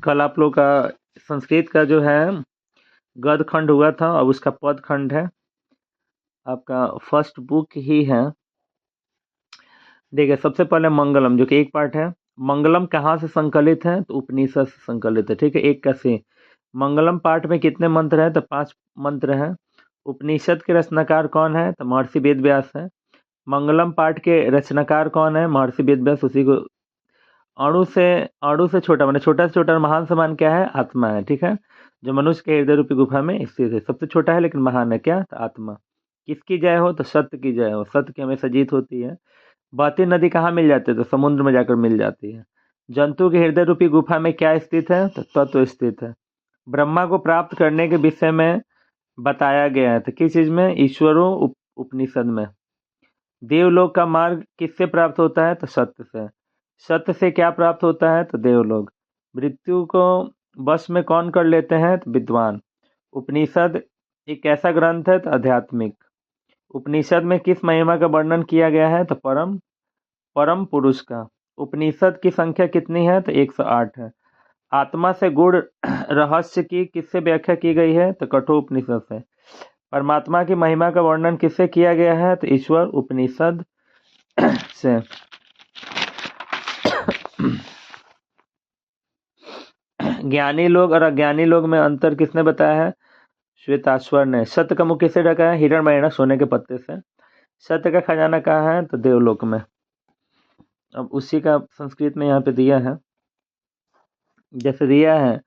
कल आप लोग का संस्कृत का जो है गद्य खंड हुआ था, अब उसका पद खंड है। आपका फर्स्ट बुक ही है। देखिए, सबसे पहले मंगलम, जो कि एक पार्ट है। मंगलम कहाँ से संकलित है? तो उपनिषद से संकलित है। ठीक है, एक कैसे मंगलम पाठ में कितने मंत्र हैं? तो 5 मंत्र हैं। उपनिषद के रचनाकार कौन है? तो महर्षि वेद व्यास है। मंगलम पाठ के रचनाकार कौन है? महर्षि वेद व्यास। उसी को अणु से छोटा, माने छोटा से छोटा महान समान क्या है? आत्मा है। ठीक है, जो मनुष्य के हृदय रूपी गुफा में स्थित है। सबसे छोटा है लेकिन महान है। क्या? तो आत्मा। किसकी जय हो? तो सत्य की जय हो। सत्य की हमेशा जीत होती है। बहती नदी कहाँ मिल जाती है? तो समुद्र में जाकर मिल जाती है। जंतु के हृदय रूपी गुफा में क्या स्थित है? तो तत्व स्थित है। ब्रह्मा को प्राप्त करने के विषय में बताया गया है। तो किस चीज में? ईश्वरों उपनिषद में। देवलोक का मार्ग किससे प्राप्त होता है? तो सत्य से। सत्य से क्या प्राप्त होता है? तो देवलोक। मृत्यु को वश में कौन कर लेते हैं? तो विद्वान। उपनिषद एक ऐसा ग्रंथ है तो आध्यात्मिक। उपनिषद में किस महिमा का वर्णन किया गया है? तो परम परम पुरुष का। उपनिषद की संख्या कितनी है? तो 108 है। आत्मा से गुण रहस्य की किससे व्याख्या की गई है? तो कठोपनिषद से। परमात्मा की महिमा का वर्णन किससे किया गया है? तो ईश्वर उपनिषद से। ज्ञानी लोग और अज्ञानी लोग में अंतर किसने बताया है? श्वेताश्वर ने। सत्य का मुख किससे ढका है? हिरण्मय, सोने के पत्ते से। सत्य का खजाना कहाँ है? तो देवलोक में। अब उसी का संस्कृत में यहाँ पे दिया है। जैसे दिया है,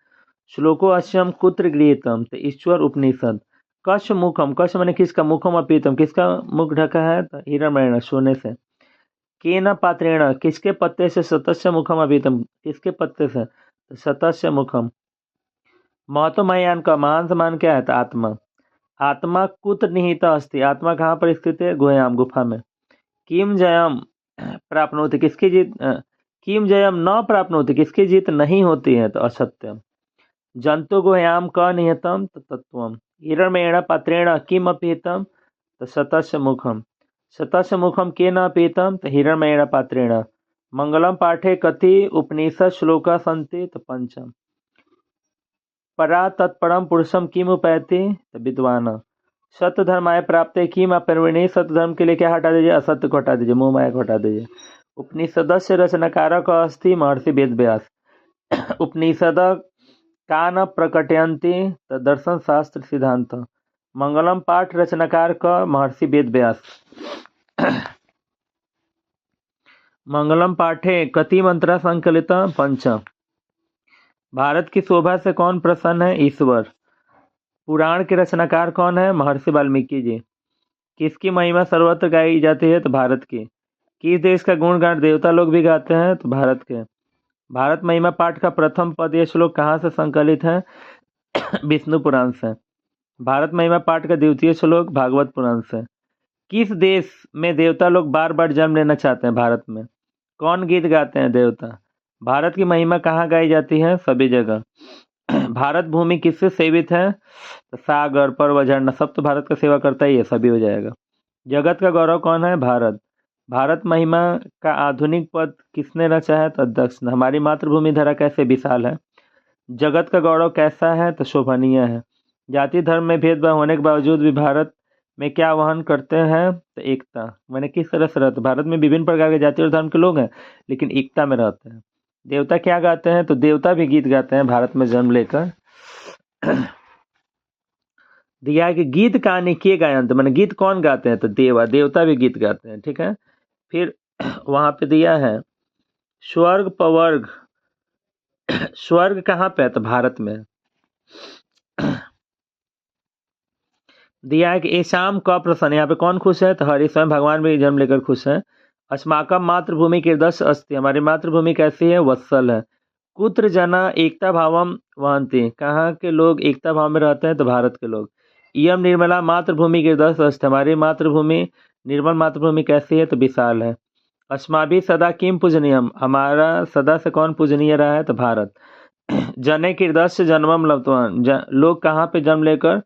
श्लोको अश्यम कुत्र गृहीतम, तो ईश्वर उपनिषद। कश मुखम, कश मैंने किसका? मुखम अपीतम, किसका मुख ढका है? तो हिरण्मय, सोने से। केन पात्रेण, किसके पत्ते से? सतस्य मुखम अपीतम, किसके पत्ते से? तो सतस्य मुखम। महत्वमयान का महान समान क्या है? तो आत्मा। आत्मा कुत्र निहित अस्ति, आत्मा कहाँ पर स्थित है? गुह्याम, गुफा में। किम जयम प्राप्नोति, किसकी जीत? किम जयम न प्राप्नोति, किसकी जीत नहीं होती है? तो असत्यम। जंतु गुह्याम क निहितम तो तत्वम। हिरण्मयेण पात्रेण किम अपीतम? तो सतस्य मुखम। सतस्य मुखम केन अपीतम? तो हिरण्मयेण पात्रेण। मंगलम पाठे कति उपनिषद श्लोका सन्ति? तो पंचम। परा तत्परम पुरुषम किम उपैति? तो विद्वान। सत्य धर्माय प्राप्त किम अपरिणी, सत्य धर्म के लिए क्या हटा दीजिए? असत्य को हटा दीजिए, मोह माया को हटा दीजिए। उपनिषद से रचनाकारक अस्ति महर्षि वेद व्यास। उपनिषद का न प्रकटयन्ति दर्शन शास्त्र सिद्धांत। मंगलम पाठ रचनाकार का महर्षि वेद व्यास। मंगलम पाठे कति मंत्रा संकलित? पंच। भारत की शोभा से कौन प्रसन्न है? ईश्वर। पुराण के रचनाकार कौन है? महर्षि वाल्मीकि जी। किसकी महिमा सर्वत्र गाई जाती है? तो भारत की। किस देश का गुणगान देवता लोग भी गाते हैं? तो भारत के। भारत महिमा पाठ का प्रथम पद ये श्लोक कहाँ से संकलित है? विष्णु पुराण से। भारत महिमा पाठ का द्वितीय श्लोक भागवत पुराण से। किस देश में देवता लोग बार बार जन्म लेना चाहते हैं? भारत में। कौन गीत गाते हैं? देवता। भारत की महिमा कहाँ गाई जाती है? सभी जगह। भारत भूमि किससे सेवित है? तो सागर, पर्वत, झरना, सब तो भारत का सेवा करता ही है, सभी हो जाएगा। जगत का गौरव कौन है? भारत। भारत महिमा का आधुनिक पद किसने रचा है? तो दक्ष ने। हमारी मातृभूमि धरा कैसे विशाल है। जगत का गौरव कैसा है? तो शोभनीय है। जाति धर्म में भेदभाव होने के बावजूद भी भारत में क्या वहन करते हैं? तो एकता। मैंने किस तरह से रहते? भारत में विभिन्न प्रकार के जाति और धर्म के लोग हैं लेकिन एकता में रहते हैं। देवता क्या गाते हैं? तो देवता भी गीत गाते हैं भारत में जन्म लेकर। दिया है कि गीत कहानी के गायन, मैंने गीत कौन गाते हैं? तो देवता भी गीत गाते हैं। ठीक है, फिर वहां पे दिया है स्वर्ग पवर्ग। स्वर्ग कहाँ पे है? तो भारत में। दिया है कि ऐशाम का प्रसन्न, यहाँ पे कौन खुश है? तो हरि स्वयं भगवान भी जन्म लेकर खुश है। अस्माकम मातृभूमि के 10 अस्ति, हमारी मातृभूमि कैसी है? वत्सल है। कुत्र जना एकता भावम वहंती, कहाँ के लोग एकता भाव में रहते हैं? तो भारत के लोग। इयम निर्मला मातृभूमि के 10 अस्ति, हमारी मातृभूमि निर्मल मातृभूमि कैसी है? तो विशाल है। अस्माभि सदा किम पूजनीयम, हमारा सदा से कौन पूजनीय रहा है? तो भारत। जने की 10 जन्मम लब्धवान, लोग कहाँ पे जन्म लेकर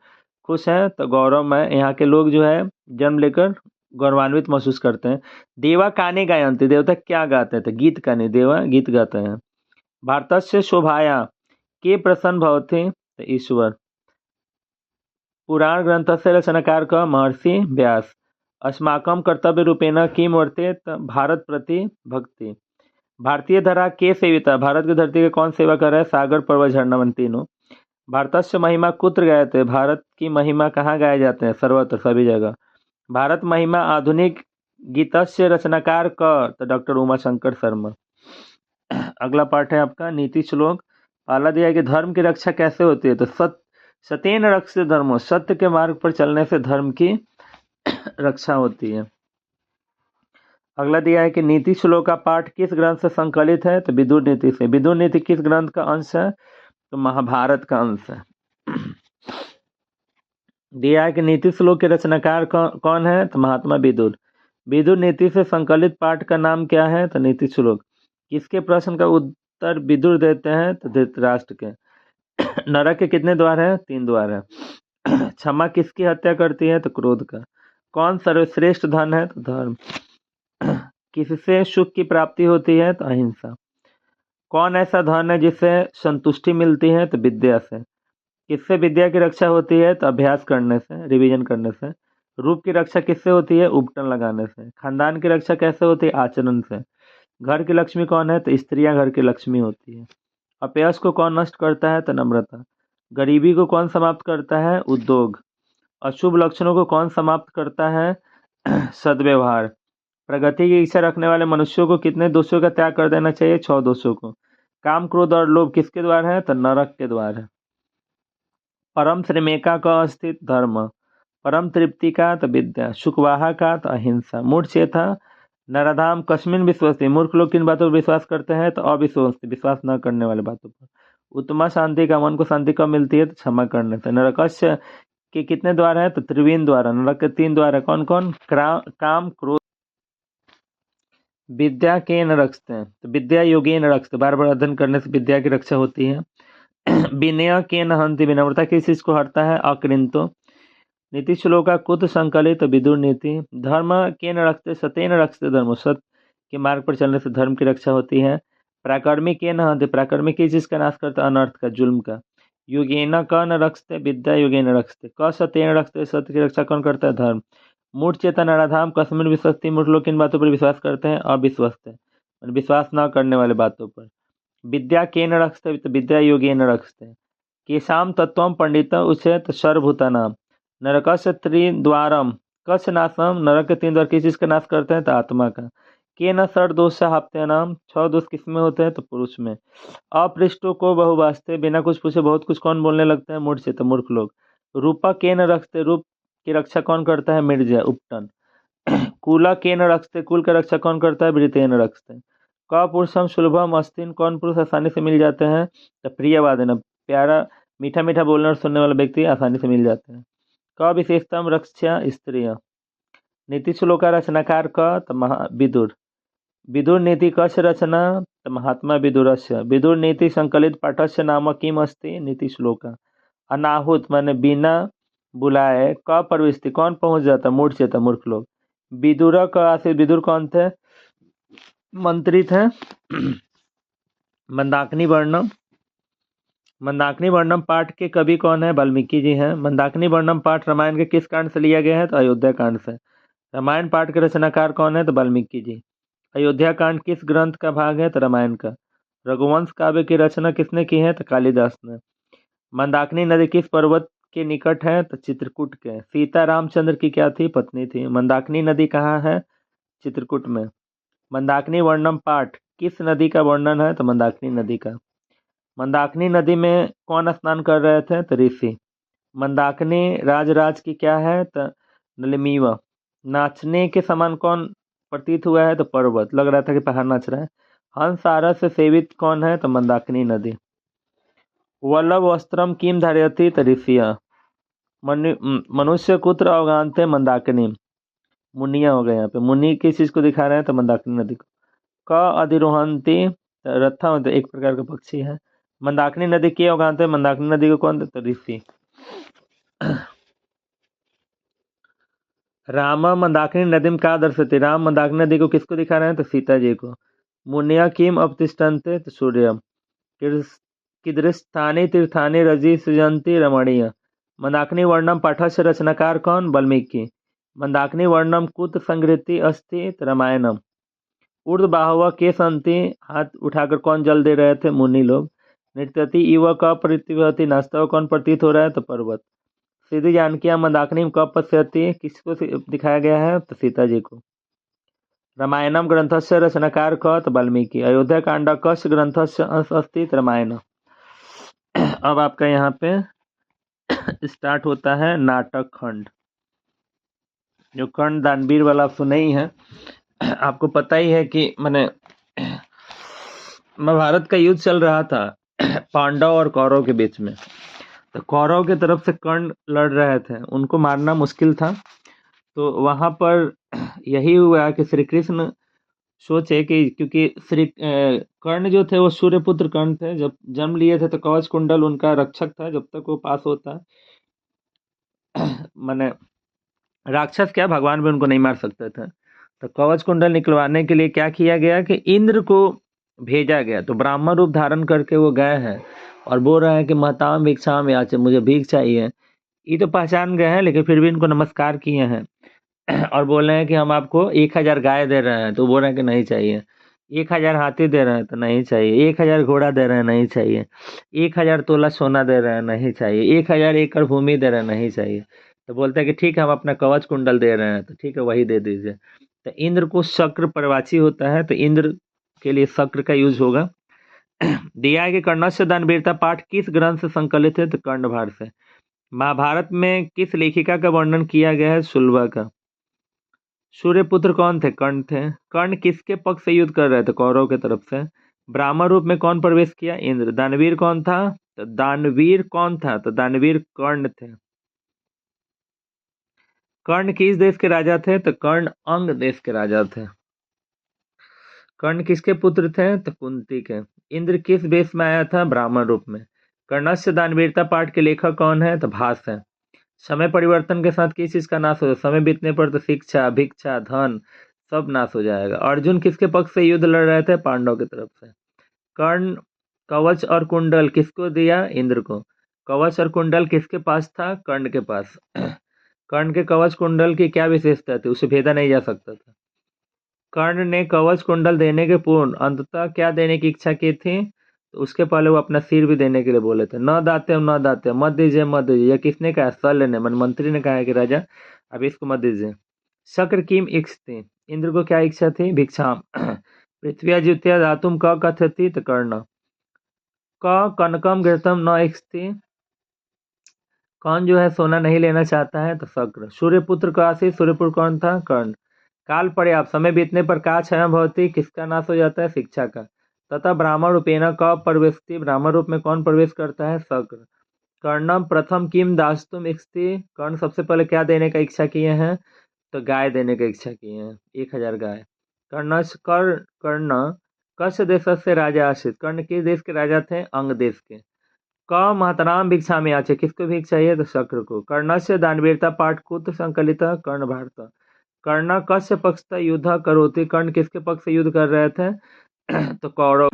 खुश हैं? तो गौरव में। यहाँ के लोग जो है जन्म लेकर गौरवान्वित महसूस करते हैं। देवा काने गायंती, देवता क्या गाते हैं? तो गीत काने, देवा गीत गाते हैं। भारत से शोभाया, के प्रसन्न भवति तो ईश्वर। पुराण ग्रंथस्य रचनाकार का महर्षि व्यास। अस्माकं कर्तव्य रूपेण किं वर्तेत भारत प्रति भक्ति। भारतीय धरा के सेविता, भारत की धरती का कौन सेवा कर रहा है, सागर पर्वत झरना वन तीनों। भारतस्य महिमा कुत्र गायते, भारत की महिमा कहाँ गाए जाते हैं, सर्वत्र सभी जगह। भारत महिमा आधुनिक गीतस्य रचनाकार क तो डॉक्टर उमा शंकर शर्मा। अगला पार्ट है आपका नीति श्लोक। पहला दिया है कि धर्म की रक्षा कैसे होती है, तो सत्येन रक्षते धर्मो, सत्य के मार्ग पर चलने से धर्म की रक्षा होती है। अगला दिया है कि नीति श्लोक का पाठ किस ग्रंथ से संकलित है, तो विदुर नीति से। विदुर नीति किस ग्रंथ का अंश है, तो महाभारत का अंश है। दिया है कि नीति श्लोक के रचनाकार कौन है, तो महात्मा विदुर। विदुर नीति से संकलित पाठ का नाम क्या है, तो नीति श्लोक। किसके प्रश्न का उत्तर विदुर देते हैं, तो धृतराष्ट्र के। नरक के कितने द्वार हैं, 3 द्वार है। क्षमा किसकी हत्या करती है, तो क्रोध का। कौन सर्वश्रेष्ठ धन है, तो धर्म। किससे सुख की प्राप्ति होती है, तो अहिंसा। कौन ऐसा धन है जिससे संतुष्टि मिलती है, तो विद्या से। किससे विद्या की रक्षा होती है, तो अभ्यास करने से, रिवीजन करने से। रूप की रक्षा किससे होती है, उपटन लगाने से। खानदान की रक्षा कैसे होती है, आचरण से। घर की लक्ष्मी कौन है, तो स्त्रियां घर की लक्ष्मी होती है। अपयश को कौन नष्ट करता है, तो नम्रता। गरीबी को कौन समाप्त करता है, उद्योग। अशुभ लक्षणों को कौन समाप्त करता है, सद्व्यवहार। प्रगति की इच्छा रखने वाले मनुष्यों को कितने दोषों का त्याग कर देना चाहिए, 6 दोषों को। काम क्रोध और लोभ किसके द्वार है, तो नरक के द्वार है। परम श्रीमेका का अस्तित धर्म। परम तृप्ति का तो विद्या। सुखवाहा का तो अहिंसा। मूढ़ चेता नराधाम कस्मिन विश्वसती, मूर्ख लोग किन बातों पर विश्वास करते हैं, तो अविश्वसती, विश्वास न करने वाले बातों पर। उत्तमा शांति का, मन को शांति कब मिलती है, तो क्षमा करने से। नरकस्य के कितने द्वार है, तो त्रिवेण द्वार। नरक के 3 द्वार है, कौन कौन, काम क्रोध। विद्या के न रखते हैं, तो विद्या योगी न रखते, बार बार अध्ययन करने से विद्या की रक्षा होती है। विनय के न हंति, विनम्रता किस चीज को हरता है, अकृंतो। नीति श्लोका कुत संकलित विदुर नीति। धर्म के न रखते, सत्य न रखते धर्म, सत्य के मार्ग पर चलने से धर्म की रक्षा होती है। प्राकर्मिक के न हंति, प्राकर्मिक किस चीज का नाश करता, अनर्थ का, जुल्म का। योगेन क न रखते, विद्या योगेन रखते। क सत्य न रखते, सत्य की रक्षा कौन करता है, धर्म। मूढ़ चेतन नराधाम कस्मिन विश्वस्ती, मूढ़ लोग किन बातों पर विश्वास करते हैं, अविश्वस्त है, विश्वास न करने वाले बातों पर। विद्या के न रखते, तो विद्या योगी न रखते। केशाम तत्वम पंडित उचेत सर्वभूता नाम। नरकस्य त्रिद्वारम कस्य नाशम, नरक के 3 द्वार किस चीज का नाश करते हैं, तो आत्मा का। के न सर दोष हाप्ते नाम, 6 दोष किसमें होते हैं, तो पुरुष में। अपृष्टों को बहुवास्ते, बिना कुछ पूछे बहुत कुछ कौन बोलने लगते हैं, मूढ़ चेत, मूर्ख लोग। रूपा के न रखते, रूप की रक्षा कौन करता है, मिर्जा, उपटन। कूला के न रखते, कुल का रक्षा कौन करता है, वृत्ते न रखते। क पुरुषम सुलभम अस्तिन, कौन पुरुष आसानी से मिल जाते हैं, तो प्रियवादी न, प्यारा मीठा मीठा बोलने और सुनने वाले व्यक्ति आसानी से मिल जाते हैं। क विशेषतम रक्षा स्त्रिय। नीति श्लोक का रचनाकार क, तो विदुर। विदुर नीति कस्य रचना, तो महात्मा विदुरस्य। विदुर नीति संकलित पाठस्य नाम किम अस्ति, नीति श्लोक। अनाहुत माने बिना बुलाए, क प्रविष्टि कौन पहुंच जाता, मूढ़ चेता, मूर्ख लोग। विदुर का आश्रित, विदुर कौन थे, मंत्री थे। मंदाकिनी वर्णम, मंदाकिनी वर्णम पाठ के कवि कौन है, वाल्मीकि जी हैं। मंदाकिनी वर्णम पाठ रामायण के किस कांड से लिया गया है, तो अयोध्या कांड से। रामायण पाठ के रचनाकार कौन है, तो वाल्मीकि जी। अयोध्या कांड किस ग्रंथ का भाग है, तो रामायण का। रघुवंश काव्य की रचना किसने की है, तो कालिदास ने। मंदाकिनी नदी किस पर्वत के निकट है, तो चित्रकूट के। सीता रामचंद्र की क्या थी, पत्नी थी। मंदाकिनी नदी कहाँ है, चित्रकूट में। मंदाकिनी वर्णम पाठ किस नदी का वर्णन है, तो मंदाकिनी नदी का। मंदाकिनी नदी में कौन स्नान कर रहे थे, तो ऋषि। मंदाकिनी राज की क्या है, तो नलिमीवा। नाचने के समान कौन प्रतीत हुआ है, तो पर्वत, लग रहा था कि पहाड़ नाच रहा है। हंस आरस से सेवित कौन है, तो मंदाकिनी नदी। वल्लभ वस्त्रम किम धारयति, तो ऋषिया। मनुष्य कुत्र अवगानते, मंदाकिनी। मुनिया हो गए यहाँ पे, मुनि किस चीज को दिखा रहे हैं, तो मंदाकिनी नदी को। क अधिरोहंती, रथा मतलब एक प्रकार का पक्षी है। मंदाकिनी नदी के अवगानते, मंदाकिनी नदी को कौन, तो ऋषि। राम मंदाकिनी नदी में का दर्शती, राम मंदाकिनी नदी को किसको दिखा रहे हैं, तो सीता जी को। मुनिया किम अपतिष्ठन्ते, तो सूर्य। कीदृशानि तीर्थानि रजि सृजन्ति रमणीय। मंदाकिनी वर्णम पाठस्य रचनाकार कौन? वाल्मीकि। मंदाकिनी वर्णम कुत संगृति अस्ति? रामायणम। ऊर्ध्व बाहव के संति, हाथ उठाकर कौन जल दे रहे थे? मुनि लोग। नृत्यति इव क प्रतीयते, नाचता हुआ कौन प्रतीत हो रहा है? तो पर्वत। सीधी जानकिया मंदाकिनी क पश्यति, किसको दिखाया गया है? तो सीता जी को। रामायणम ग्रंथस्य रचनाकार क? तो वाल्मीकि। अयोध्या कांड कस्य ग्रंथस्य अस्ति? रामायण। अब आपका यहाँ पे स्टार्ट होता है नाटक खंड। जो खंड दानवीर वाला सुने ही है, आपको पता ही है कि मैंने महाभारत का युद्ध चल रहा था पांडव और कौरव के बीच में। तो कौरव की तरफ से कर्ण लड़ रहे थे, उनको मारना मुश्किल था। तो वहां पर यही हुआ कि श्री कृष्ण सोचे कि क्योंकि कर्ण जो थे वो सूर्यपुत्र कर्ण थे, जब जन्म लिए थे तो कवच कुंडल उनका रक्षक था जब तक वो पास होता। मैंने राक्षस क्या, भगवान भी उनको नहीं मार सकते थे। तो कवच कुंडल निकलवाने के लिए क्या किया गया कि इंद्र को भेजा गया। तो ब्राह्मण रूप धारण करके वो गए हैं और बोल रहे हैं कि महताम भिक्षाम याचे, मुझे भीख चाहिए। ये तो पहचान गए हैं, लेकिन फिर भी इनको नमस्कार किए हैं और बोल रहे हैं कि हम आपको 1000 गाय दे रहे हैं। तो बोल रहे हैं कि नहीं चाहिए। 1000 हाथी दे रहे हैं तो नहीं चाहिए। 1000 घोड़ा दे रहे हैं, नहीं चाहिए। 1000 तोला सोना दे रहे हैं, नहीं चाहिए। 1000 एकड़ भूमि दे रहे हैं, नहीं चाहिए। तो बोलते हैं कि ठीक है, हम अपना कवच कुंडल दे रहे हैं। तो ठीक है, वही दे दीजिए। तो इंद्र को शक्र परवाची होता है, तो इंद्र के लिए शक्र का यूज होगा। दिया है कि कर्णस्य दानवीरता पाठ किस ग्रंथ से संकलित है? तो कर्णभार से। महाभारत में किस लेखिका का वर्णन किया गया है? सुलभा का। सूर्यपुत्र कौन थे? कर्ण थे। कर्ण किसके पक्ष से युद्ध कर रहे थे? कौरव के तरफ से। ब्राह्मण रूप में कौन प्रवेश किया? इंद्र। दानवीर कौन था? तो दानवीर कौन था? तो दानवीर कर्ण थे। कर्ण किस देश के राजा थे? तो कर्ण अंग देश के राजा थे। कर्ण किसके पुत्र थे? तो कुंती के। इंद्र किस वेश में आया था? ब्राह्मण रूप में। कर्णस्य दानवीरता पाठ के लेखक कौन है? तो भास है। समय परिवर्तन के साथ किस चीज का नाश हो जाए? समय बीतने पर तो शिक्षा, भिक्षा, धन सब नाश हो जाएगा। अर्जुन किसके पक्ष से युद्ध लड़ रहे थे? पांडव की तरफ से। कर्ण कवच और कुंडल किसको दिया? इंद्र को। कवच और कुंडल किसके पास था? कर्ण के पास। कर्ण के कवच कुंडल की क्या विशेषता थी? उसे भेदा नहीं जा सकता था। कर्ण ने कवच कुंडल देने के पूर्ण अंततः क्या देने की इच्छा की थी? तो उसके पहले वो अपना सिर भी देने के लिए बोले थे। न दाते न दाते, मत दीजिए मत दीजिए। यह किसने कहा? शल्य ने, मंत्री ने कहा है कि राजा अब इसको मत दीजिए। शक्र किम इच्छति, इंद्र को क्या इच्छा थी? भिक्षाम। पृथ्वी ज्योतिया धातुम क कथयति, तो कर्ण। क कनकम घृतम न इच्छति, कौन जो है सोना नहीं लेना चाहता है? तो शक्र। सूर्यपुत्र का आशीष, सूर्यपुत्र कौन था? कर्ण। काल पर्याप्त, समय बीतने पर का क्षय भवती, किसका नाश हो जाता है? शिक्षा का। तथा ब्राह्मण रूपेण क प्रवेशति, ब्राह्मण रूप में कौन प्रवेश करता है? शक्र। कर्णम प्रथम किम दास्तुम इच्छति, कर्ण सबसे पहले क्या देने का इच्छा किए हैं? तो गाय देने का इच्छा किए हैं, 1000 गाय। कर्ण कस्य देश से राजा आशित, कर्ण किस देश के राजा थे? अंग देश के। क महतराम भिक्षा में याचे, किसको भीख चाहिए? तो शक्र को। कर्णस्य दानवीरता पाठ कुत संकलित, कर्ण भारत। कर्ण कस्य पक्ष युद्ध करोति, कर्ण किसके पक्ष से युद्ध कर रहे थे? तो कौरव।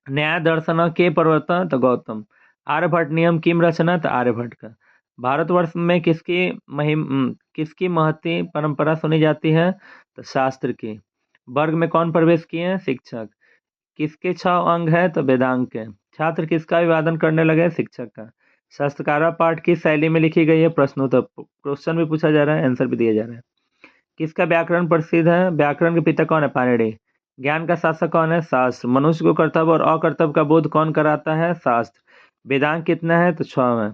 न्याय दर्शन के प्रवर्तन, तो गौतम। आर्यभट्ट नियम किम रचना, तो आर्यभट्ट का। भारतवर्ष में किसकी महती परंपरा सुनी जाती है? तो शास्त्र की। वर्ग में कौन प्रवेश किए हैं? शिक्षक। किसके 6 अंग है? तो वेदांग के। छात्र किसका अभिवादन करने लगे? शिक्षक का। शास्त्रकारा पाठ किस शैली में लिखी गई है? प्रश्नोत्तर, क्वेश्चन भी पूछा जा रहा है, आंसर भी दिया जा रहा है। किसका व्याकरण प्रसिद्ध है? व्याकरण के पिता कौन है? पाणिनि। ज्ञान का शासक कौन है? शास्त्र। मनुष्य को कर्तव्य और अकर्तव्य का बोध कौन कराता है? शास्त्र। वेदांग कितना है? तो 6 है।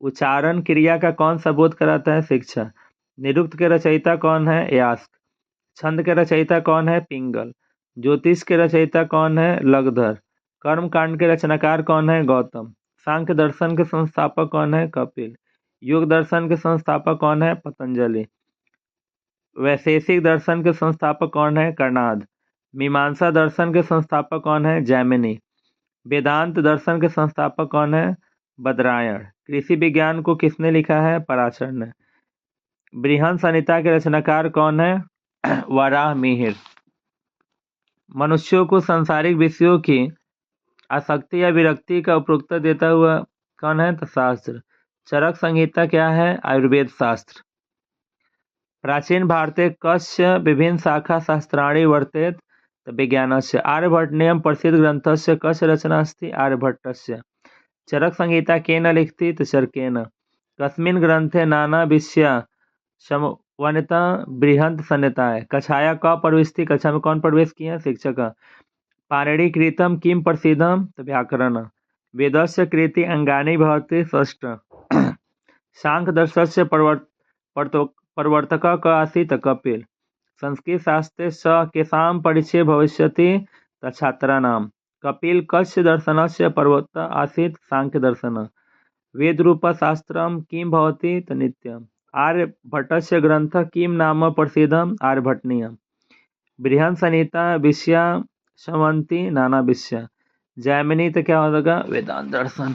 उच्चारण क्रिया का कौन सा बोध कराता है? शिक्षा। निरुक्त के रचयिता कौन है? यास्क। छंद के रचयिता कौन है? पिंगल। ज्योतिष के रचयिता कौन है? लगधर। कर्म कांड के रचनाकार कौन है? गौतम। सांख्य दर्शन के संस्थापक कौन है? कपिल। योग दर्शन के संस्थापक कौन है? पतंजलि। वैशेषिक दर्शन के संस्थापक कौन है? कणाद। मीमांसा दर्शन के संस्थापक कौन है? जैमिनी। वेदांत दर्शन के संस्थापक कौन है? बदरायण। कृषि विज्ञान को किसने लिखा है? पराशर ने। बृहन संहिता के रचनाकार कौन है? वराह मिहिर। मनुष्यों को सांसारिक विषयों की आसक्ति या विरक्ति का उपरोक्त देता हुआ कौन है? तो शास्त्र। चरक संहिता क्या है? आयुर्वेद शास्त्र। प्राचीन भारते कस्य विभिन्न शाखा शास्त्राणि वर्तेत विज्ञानस्य आर्यभट्टनीयं प्रसिद्ध ग्रंथस्य कस्य रचना अस्ति? आर्यभट्टस्य। चरक संहिता केन लिखिती? तो चरकेन। कस्मिन् ग्रंथे नाना विषया समन्विता बृहत् संहिताय। कक्षाया क प्रविष्टि, कक्षा में कौन प्रवेश किया? शिक्षक। पाणिनि कृतं किं प्रसिद्धं? तो व्याकरण। वेदस्य कृति अंगानि भवति षष्ठ। सांख्य दर्शनस्य प्रवर्तकः कः आसीत्? कपिल। संस्कृत शास्त्रे स केषां परिचयः भविष्यति? छात्राणां। कपिल कस्य दर्शनस्य प्रवर्तकः आसीत्? सांख्यदर्शन। वेदरूपशास्त्रं किं भवति? तो नित्यम्। आर्यभट्टस्य ग्रन्थः किं नाम प्रसिद्धम्? आर्यभट्टनीयम्। बृहत्संहिता विषया समन्ति नाना विषया। जैमिनी तो क्या होगा? वेदांत दर्शन।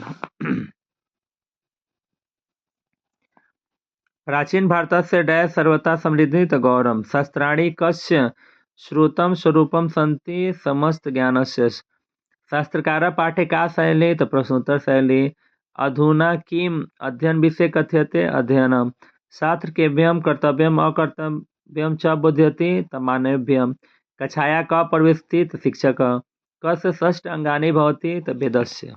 प्राचीन भारतस्य डैश सर्वथा समृद्धि तो गौरम। शास्त्राणि कस्य श्रुतं स्वरूपं सन्ति समस्त ज्ञानस्य। शास्त्रकार पाठे का शैली? तो प्रश्नोत्तर शैली। अधुना किम अध्ययन विषय कथ्यते? अध्ययनम। शास्त्र केभ्यं कर्तव्यम अकर्तव्यम च बुध्यति? तो मानवेभ्यं। कक्षाया क प्रविष्टि? तो शिक्षक। कस्य षष्ठ अंगानि भवति? तो वेदस्य।